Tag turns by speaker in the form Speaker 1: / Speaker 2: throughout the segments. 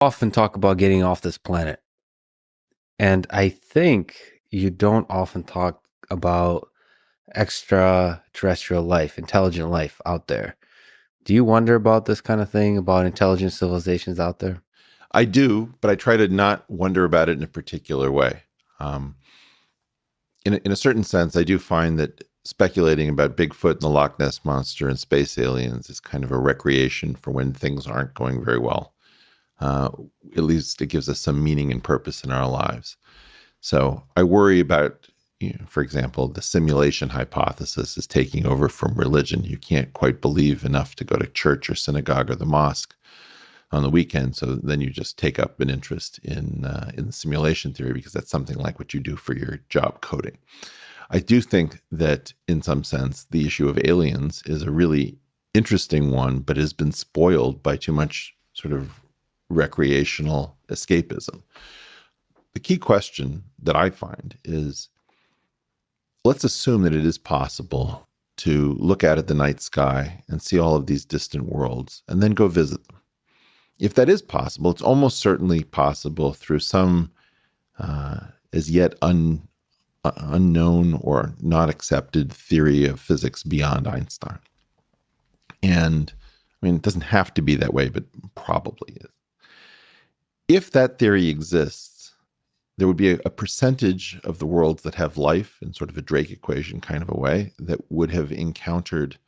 Speaker 1: Often talk about getting off this planet. And I think you don't often talk about extraterrestrial life, intelligent life out there. Do you wonder about this kind of thing, about intelligent civilizations out there?
Speaker 2: I do, but I try to not wonder about it in a particular way. Um, in a certain sense, I do find that speculating about Bigfoot and the Loch Ness Monster and space aliens is kind of a recreation for when things aren't going very well. Uh, at least it gives us some meaning and purpose in our lives. So I worry about, for example, the simulation hypothesis is taking over from religion. You can't quite believe enough to go to church or synagogue or the mosque on the weekend. So then you just take up an interest in the simulation theory because that's something like what you do for your job coding. I do think that in some sense, the issue of aliens is a really interesting one, but has been spoiled by too much sort of recreational escapism. The key question that I find is, let's assume that it is possible to look out at the night sky and see all of these distant worlds and then go visit them. If that is possible, it's almost certainly possible through some as yet unknown or not accepted theory of physics beyond Einstein. And I mean, it doesn't have to be that way, but probably is. If that theory exists, there would be a percentage of the worlds that have life in sort of a Drake equation kind of a way that would have encountered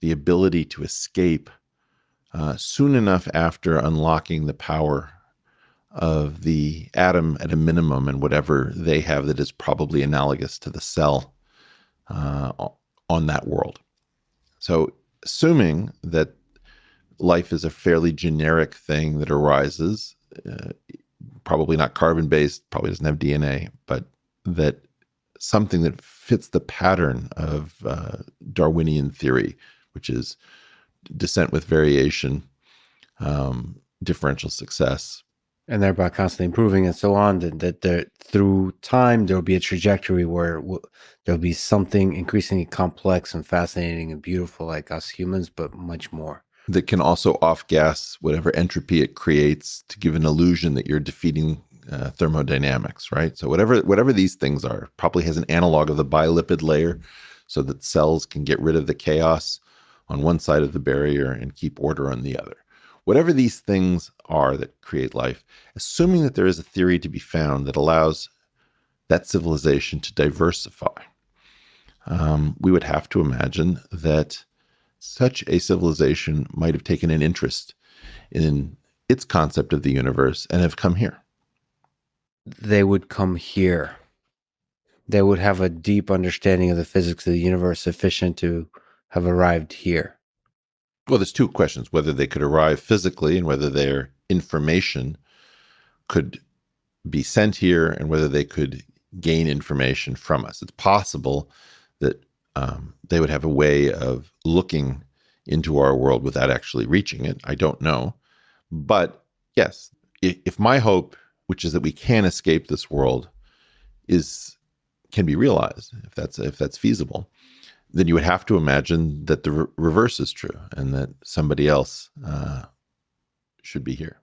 Speaker 2: the ability to escape soon enough after unlocking the power of the atom at a minimum and whatever they have that is probably analogous to the cell on that world. So assuming that life is a fairly generic thing that arises, probably not carbon-based, probably doesn't have DNA, but that something that fits the pattern of Darwinian theory, which is descent with variation, differential success.
Speaker 1: And thereby constantly improving and so on, that through time, there will be a trajectory where there'll be something increasingly complex and fascinating and beautiful like us humans, but much more.
Speaker 2: That can also off-gas whatever entropy it creates to give an illusion that you're defeating thermodynamics, right? So whatever these things are, probably has an analog of the bilipid layer so that cells can get rid of the chaos on one side of the barrier and keep order on the other. Whatever these things are that create life, assuming that there is a theory to be found that allows that civilization to diversify, we would have to imagine that such a civilization might have taken an interest in its concept of the universe and have come here.
Speaker 1: They would come here. They would have a deep understanding of the physics of the universe sufficient to have arrived here.
Speaker 2: Well, there's two questions: whether they could arrive physically and whether their information could be sent here and whether they could gain information from us. It's possible that they would have a way of looking into our world without actually reaching it. I don't know. But yes, if my hope, which is that we can escape this world, can be realized, if that's feasible, then you would have to imagine that the reverse is true and that somebody else should be here.